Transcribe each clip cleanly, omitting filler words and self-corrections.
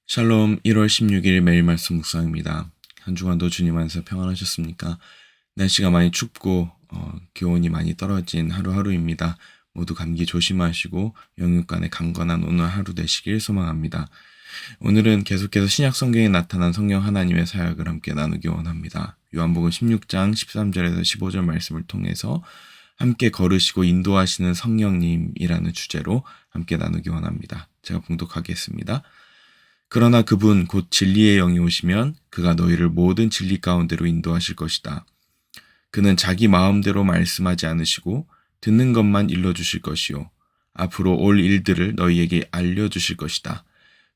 샬롬 1월 16일 매일 말씀 묵상입니다. 한 주간도 주님 안에서 평안하셨습니까? 날씨가 많이 춥고 기온이 많이 떨어진 하루하루입니다. 모두 감기 조심하시고 영육간에 강건한 오늘 하루 되시길 소망합니다. 오늘은 계속해서 신약 성경에 나타난 성령 하나님의 사역을 함께 나누기 원합니다. 요한복음 16장 13절에서 15절 말씀을 통해서 함께 걸으시고 인도하시는 성령님이라는 주제로 함께 나누기 원합니다. 제가 봉독하겠습니다. 그러나 그분 곧 진리의 영이 오시면 그가 너희를 모든 진리 가운데로 인도하실 것이다. 그는 자기 마음대로 말씀하지 않으시고 듣는 것만 일러주실 것이요. 앞으로 올 일들을 너희에게 알려주실 것이다.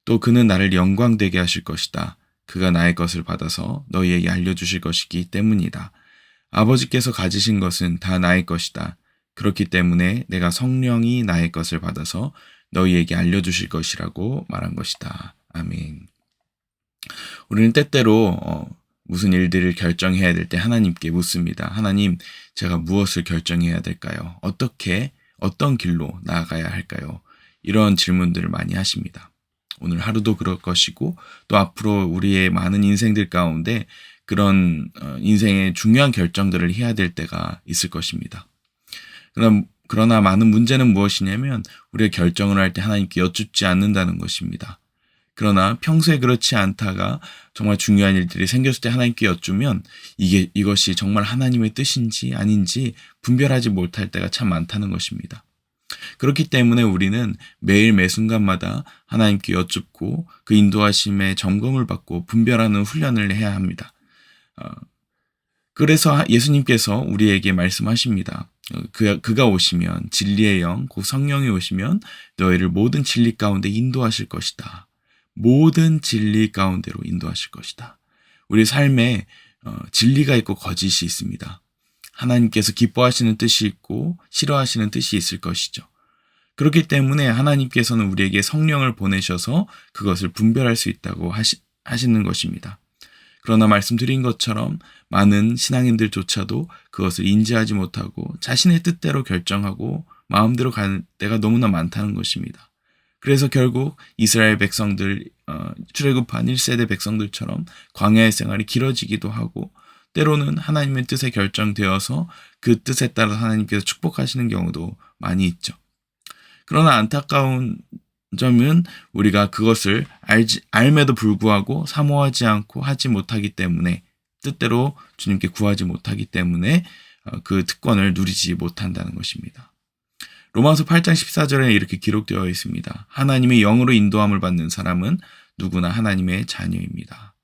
또 그는 나를 영광되게 하실 것이다. 그가 나의 것을 받아서 너희에게 알려주실 것이기 때문이다. 아버지께서 가지신 것은 다 나의 것이다. 그렇기 때문에 내가 성령이 나의 것을 받아서 너희에게 알려주실 것이라고 말한 것이다. 아멘. 우리는 때때로 무슨 일들을 결정해야 될 때 하나님께 묻습니다. 하나님, 제가 무엇을 결정해야 될까요? 어떤 길로 나아가야 할까요? 이런 질문들을 많이 하십니다. 오늘 하루도 그럴 것이고 또 앞으로 우리의 많은 인생들 가운데 그런 인생의 중요한 결정들을 해야 될 때가 있을 것입니다. 그러나 많은 문제는 무엇이냐면 우리가 결정을 할 때 하나님께 여쭙지 않는다는 것입니다. 그러나 평소에 그렇지 않다가 정말 중요한 일들이 생겼을 때 하나님께 여쭈면 이것이 정말 하나님의 뜻인지 아닌지 분별하지 못할 때가 참 많다는 것입니다. 그렇기 때문에 우리는 매일 매 순간마다 하나님께 여쭙고 그 인도하심의 점검을 받고 분별하는 훈련을 해야 합니다. 그래서 예수님께서 우리에게 말씀하십니다. 그가 오시면 진리의 영, 곧 성령이 오시면 너희를 모든 진리 가운데 인도하실 것이다. 모든 진리 가운데로 인도하실 것이다. 우리 삶에 진리가 있고 거짓이 있습니다. 하나님께서 기뻐하시는 뜻이 있고 싫어하시는 뜻이 있을 것이죠. 그렇기 때문에 하나님께서는 우리에게 성령을 보내셔서 그것을 분별할 수 있다고 하시는 것입니다. 그러나 말씀드린 것처럼 많은 신앙인들조차도 그것을 인지하지 못하고 자신의 뜻대로 결정하고 마음대로 갈 때가 너무나 많다는 것입니다. 그래서 결국 이스라엘 백성들, 출애굽한 1세대 백성들처럼 광야의 생활이 길어지기도 하고 때로는 하나님의 뜻에 결정되어서 그 뜻에 따라 하나님께서 축복하시는 경우도 많이 있죠. 그러나 안타까운 점은 우리가 그것을 알매도 불구하고 사모하지 않고 하지 못하기 때문에 뜻대로 주님께 구하지 못하기 때문에 그 특권을 누리지 못한다는 것입니다. 로마서 8장 14절에 이렇게 기록되어 있습니다. 하나님의 영으로 인도함을 받는 사람은 누구나 하나님의 자녀입니다.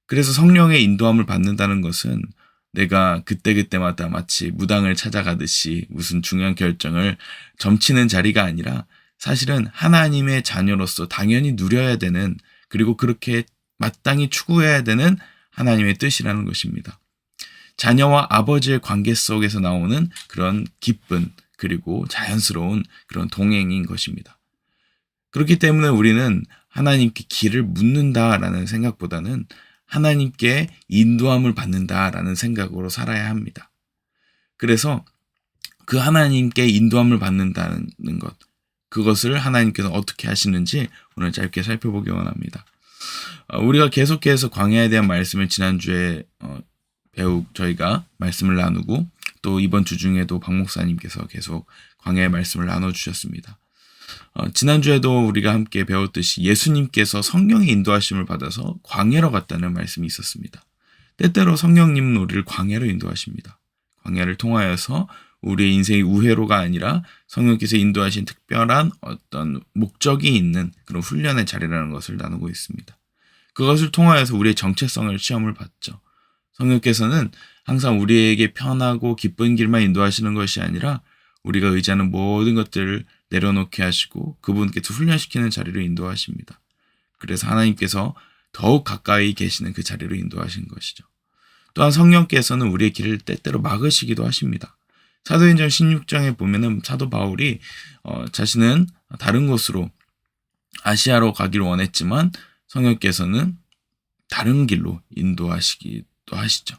그래서 성령의 인도함을 받는다는 것은 내가 그때그때마다 마치 무당을 찾아가듯이 무슨 중요한 결정을 점치는 자리가 아니라 사실은 하나님의 자녀로서 당연히 누려야 되는, 그리고 그렇게 마땅히 추구해야 되는 하나님의 뜻이라는 것입니다. 자녀와 아버지의 관계 속에서 나오는 그런 기쁜 그리고 자연스러운 그런 동행인 것입니다. 그렇기 때문에 우리는 하나님께 길을 묻는다라는 생각보다는 하나님께 인도함을 받는다라는 생각으로 살아야 합니다. 그래서 그 하나님께 인도함을 받는다는 것, 그것을 하나님께서 어떻게 하시는지 오늘 짧게 살펴보기 원합니다. 우리가 계속해서 광야에 대한 말씀을 지난주에 저희가 말씀을 나누고 또 이번 주 중에도 박 목사님께서 계속 광야의 말씀을 나눠주셨습니다. 지난주에도 우리가 함께 배웠듯이 예수님께서 성령의 인도하심을 받아서 광야로 갔다는 말씀이 있었습니다. 때때로 성령님은 우리를 광야로 인도하십니다. 광야를 통하여서 우리의 인생이 우회로가 아니라 성령께서 인도하신 특별한 어떤 목적이 있는 그런 훈련의 자리라는 것을 나누고 있습니다. 그것을 통하여서 우리의 정체성을 시험을 받죠. 성령께서는 항상 우리에게 편하고 기쁜 길만 인도하시는 것이 아니라 우리가 의지하는 모든 것들을 내려놓게 하시고 그분께서 훈련시키는 자리로 인도하십니다. 그래서 하나님께서 더욱 가까이 계시는 그 자리로 인도하신 것이죠. 또한 성령께서는 우리의 길을 때때로 막으시기도 하십니다. 사도행전 16장에 보면은 사도 바울이 자신은 다른 곳으로 아시아로 가기를 원했지만 성령께서는 다른 길로 인도하시기도 하시죠.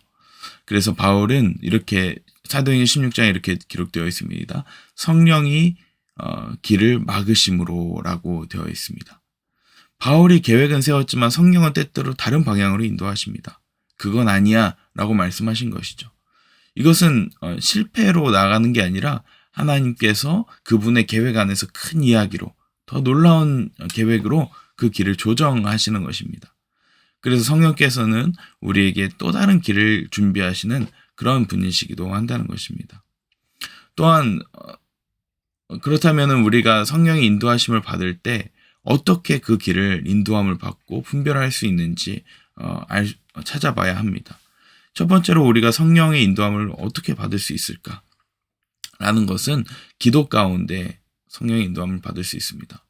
그래서 바울은 이렇게 사도행전 16장에 이렇게 기록되어 있습니다. 성령이 길을 막으심으로라고 되어 있습니다. 바울이 계획은 세웠지만 성경은 때때로 다른 방향으로 인도하십니다. 그건 아니야 라고 말씀하신 것이죠. 이것은 실패로 나가는 게 아니라 하나님께서 그분의 계획 안에서 큰 이야기로 더 놀라운 계획으로 그 길을 조정하시는 것입니다. 그래서 성령께서는 우리에게 또 다른 길을 준비하시는 그런 분이시기도 한다는 것입니다. 또한 그렇다면 우리가 성령의 인도하심을 받을 때 어떻게 그 길을 인도함을 받고 분별할 수 있는지 찾아봐야 합니다. 첫 번째로 우리가 성령의 인도함을 어떻게 받을 수 있을까? 라는 것은 기도 가운데 성령의 인도함을 받을 수 있습니다.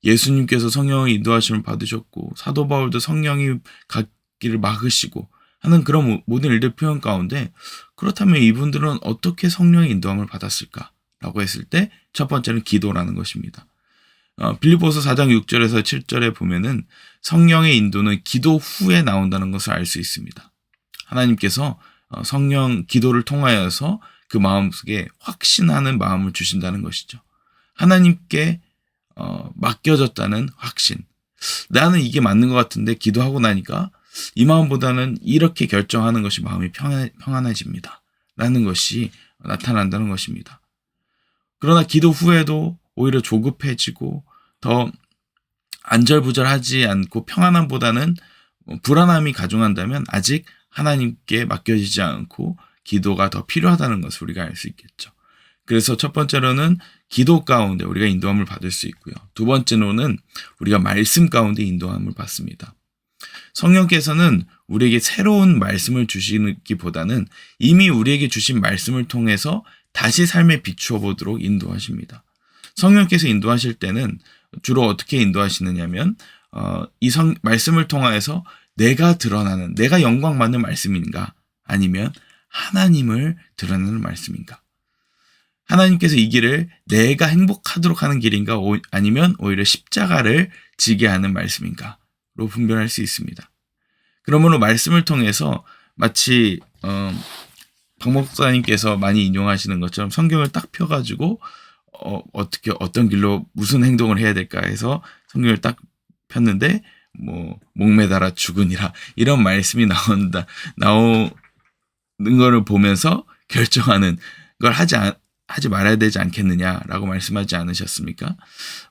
예수님께서 성령의 인도하심을 받으셨고 사도 바울도 성령이 갓길을 막으시고 하는 그런 모든 일들 표현 가운데 그렇다면 이분들은 어떻게 성령의 인도함을 받았을까? 라고 했을 때 첫 번째는 기도라는 것입니다. 빌립보서 4장 6절에서 7절에 보면은 성령의 인도는 기도 후에 나온다는 것을 알 수 있습니다. 하나님께서 성령 기도를 통하여서 그 마음속에 확신하는 마음을 주신다는 것이죠. 하나님께 맡겨졌다는 확신. 나는 이게 맞는 것 같은데 기도하고 나니까 이 마음보다는 이렇게 결정하는 것이 마음이 평안해집니다. 라는 것이 나타난다는 것입니다. 그러나 기도 후에도 오히려 조급해지고 더 안절부절하지 않고 평안함보다는 불안함이 가중한다면 아직 하나님께 맡겨지지 않고 기도가 더 필요하다는 것을 우리가 알 수 있겠죠. 그래서 첫 번째로는 기도 가운데 우리가 인도함을 받을 수 있고요. 두 번째로는 우리가 말씀 가운데 인도함을 받습니다. 성령께서는 우리에게 새로운 말씀을 주시기보다는 이미 우리에게 주신 말씀을 통해서 다시 삶에 비추어 보도록 인도하십니다. 성령께서 인도하실 때는 주로 어떻게 인도하시느냐면 이 말씀을 통하여서 내가 드러나는, 내가 영광받는 말씀인가 아니면 하나님을 드러내는 말씀인가, 하나님께서 이 길을 내가 행복하도록 하는 길인가 아니면 오히려 십자가를 지게 하는 말씀인가로 분별할 수 있습니다. 그러므로 말씀을 통해서 마치 박 목사님께서 많이 인용하시는 것처럼 성경을 딱 펴가지고 어떻게 어떤 길로 무슨 행동을 해야 될까 해서 성경을 딱 폈는데 목매달아 죽으니라 이런 말씀이 나오는 거를 보면서 결정하는 걸 하지 말아야 되지 않겠느냐라고 말씀하지 않으셨습니까?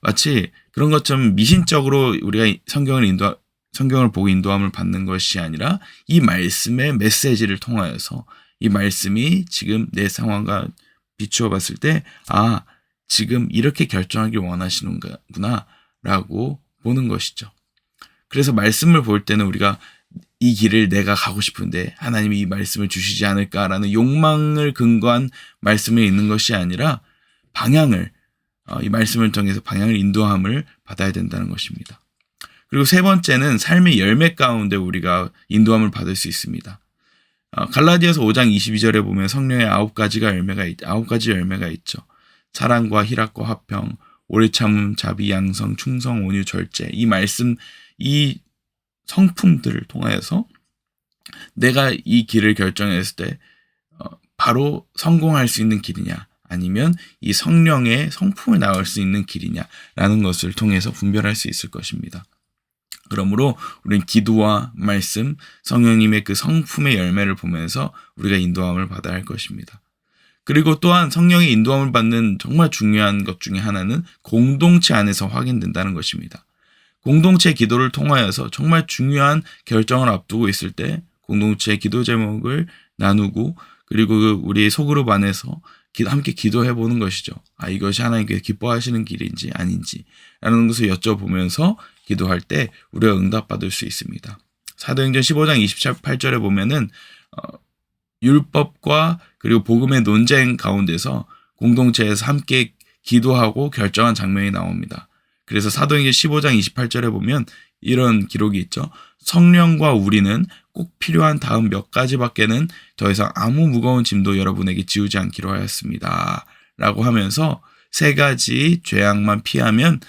마치 그런 것처럼 미신적으로 우리가 성경을 보고 인도함을 받는 것이 아니라 이 말씀의 메시지를 통하여서 이 말씀이 지금 내 상황과 비추어 봤을 때 지금 이렇게 결정하길 원하시는구나 라고 보는 것이죠. 그래서 말씀을 볼 때는 우리가 이 길을 내가 가고 싶은데 하나님이 이 말씀을 주시지 않을까라는 욕망을 근거한 말씀을 읽는 것이 아니라 이 말씀을 통해서 방향을 인도함을 받아야 된다는 것입니다. 그리고 세 번째는 삶의 열매 가운데 우리가 인도함을 받을 수 있습니다. 갈라디아서 5장 22절에 보면 성령의 9가지 열매가 있죠. 사랑과 희락과 화평, 오래 참음, 자비, 양성, 충성, 온유, 절제. 이 성품들을 통하여서 내가 이 길을 결정했을 때 바로 성공할 수 있는 길이냐 아니면 이 성령의 성품을 나올 수 있는 길이냐라는 것을 통해서 분별할 수 있을 것입니다. 그러므로 우리는 기도와 말씀, 성령님의 그 성품의 열매를 보면서 우리가 인도함을 받아야 할 것입니다. 그리고 또한 성령의 인도함을 받는 정말 중요한 것 중에 하나는 공동체 안에서 확인된다는 것입니다. 공동체 기도를 통하여서 정말 중요한 결정을 앞두고 있을 때 공동체 기도 제목을 나누고 그리고 우리 소그룹 안에서 함께 기도해 보는 것이죠. 이것이 하나님께서 기뻐하시는 길인지 아닌지 라는 것을 여쭤보면서 기도할 때 우리가 응답받을 수 있습니다. 사도행전 15장 28절에 보면은 율법과 그리고 복음의 논쟁 가운데서 공동체에서 함께 기도하고 결정한 장면이 나옵니다. 그래서 사도행전 15장 28절에 보면 이런 기록이 있죠. 성령과 우리는 꼭 필요한 다음 몇 가지밖에는 더 이상 아무 무거운 짐도 여러분에게 지우지 않기로 하였습니다. 라고 하면서 세 가지 죄악만 피하면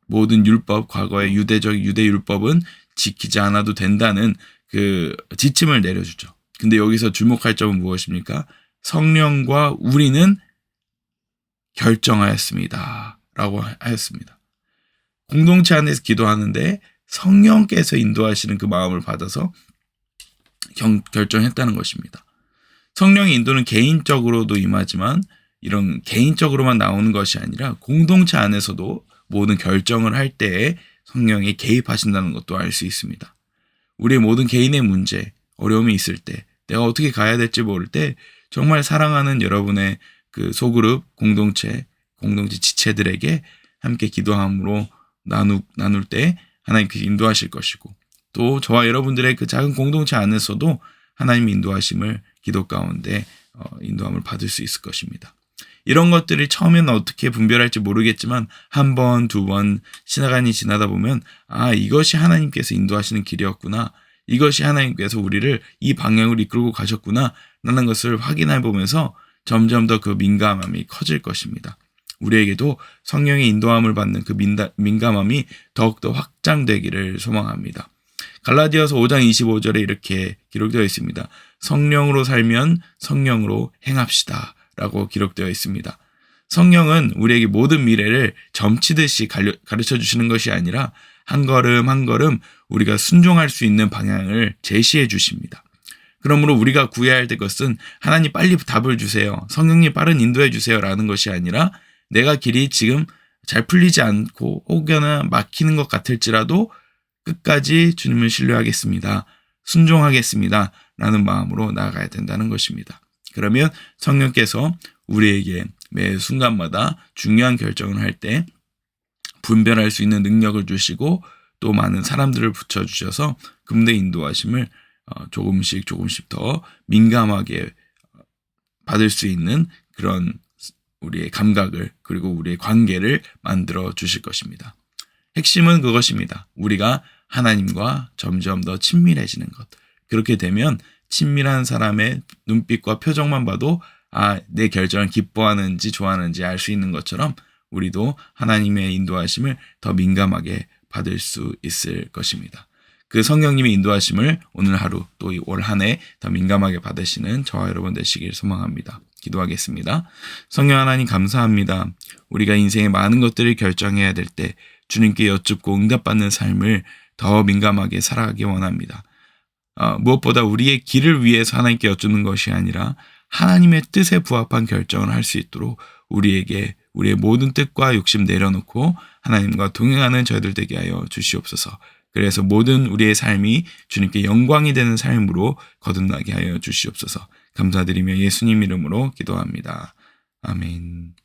모든 율법, 과거의 유대 율법은 지키지 않아도 된다는 그 지침을 내려주죠. 근데 여기서 주목할 점은 무엇입니까? 성령과 우리는 결정하였습니다. 라고 하였습니다. 공동체 안에서 기도하는데 성령께서 인도하시는 그 마음을 받아서 결정했다는 것입니다. 성령의 인도는 개인적으로도 임하지만 이런 개인적으로만 나오는 것이 아니라 공동체 안에서도 모든 결정을 할 때에 성령이 개입하신다는 것도 알 수 있습니다. 우리의 모든 개인의 문제, 어려움이 있을 때, 내가 어떻게 가야 될지 모를 때 정말 사랑하는 여러분의 그 소그룹, 공동체 지체들에게 함께 기도함으로 나눌 때 하나님께서 인도하실 것이고, 또 저와 여러분들의 그 작은 공동체 안에서도 하나님의 인도하심을 기도 가운데 인도함을 받을 수 있을 것입니다. 이런 것들이 처음에는 어떻게 분별할지 모르겠지만 한 번, 두 번 시간이 지나다 보면 이것이 하나님께서 인도하시는 길이었구나. 이것이 하나님께서 우리를 이 방향으로 이끌고 가셨구나. 라는 것을 확인해 보면서 점점 더 그 민감함이 커질 것입니다. 우리에게도 성령의 인도함을 받는 그 민감함이 더욱더 확장되기를 소망합니다. 갈라디아서 5장 25절에 이렇게 기록되어 있습니다. 성령으로 살면 성령으로 행합시다. 라고 기록되어 있습니다. 성령은 우리에게 모든 미래를 점치듯이 가르쳐 주시는 것이 아니라 한 걸음 한 걸음 우리가 순종할 수 있는 방향을 제시해 주십니다. 그러므로 우리가 구해야 할 것은 하나님 빨리 답을 주세요. 성령님 빠른 인도해 주세요. 라는 것이 아니라 내가 길이 지금 잘 풀리지 않고 혹여나 막히는 것 같을지라도 끝까지 주님을 신뢰하겠습니다. 순종하겠습니다. 라는 마음으로 나아가야 된다는 것입니다. 그러면 성령께서 우리에게 매 순간마다 중요한 결정을 할 때 분별할 수 있는 능력을 주시고 또 많은 사람들을 붙여주셔서 금대 인도하심을 조금씩 더 민감하게 받을 수 있는 그런 우리의 감각을 그리고 우리의 관계를 만들어 주실 것입니다. 핵심은 그것입니다. 우리가 하나님과 점점 더 친밀해지는 것. 그렇게 되면 친밀한 사람의 눈빛과 표정만 봐도 내 결정을 기뻐하는지 좋아하는지 알 수 있는 것처럼 우리도 하나님의 인도하심을 더 민감하게 받을 수 있을 것입니다. 그 성령님의 인도하심을 오늘 하루 또 올 한 해 더 민감하게 받으시는 저와 여러분 되시길 소망합니다. 기도하겠습니다. 성령 하나님 감사합니다. 우리가 인생의 많은 것들을 결정해야 될 때 주님께 여쭙고 응답받는 삶을 더 민감하게 살아가기 원합니다. 무엇보다 우리의 길을 위해서 하나님께 여쭙는 것이 아니라 하나님의 뜻에 부합한 결정을 할 수 있도록 우리에게 우리의 모든 뜻과 욕심 내려놓고 하나님과 동행하는 저희들 되게 하여 주시옵소서. 그래서 모든 우리의 삶이 주님께 영광이 되는 삶으로 거듭나게 하여 주시옵소서. 감사드리며 예수님 이름으로 기도합니다. 아멘.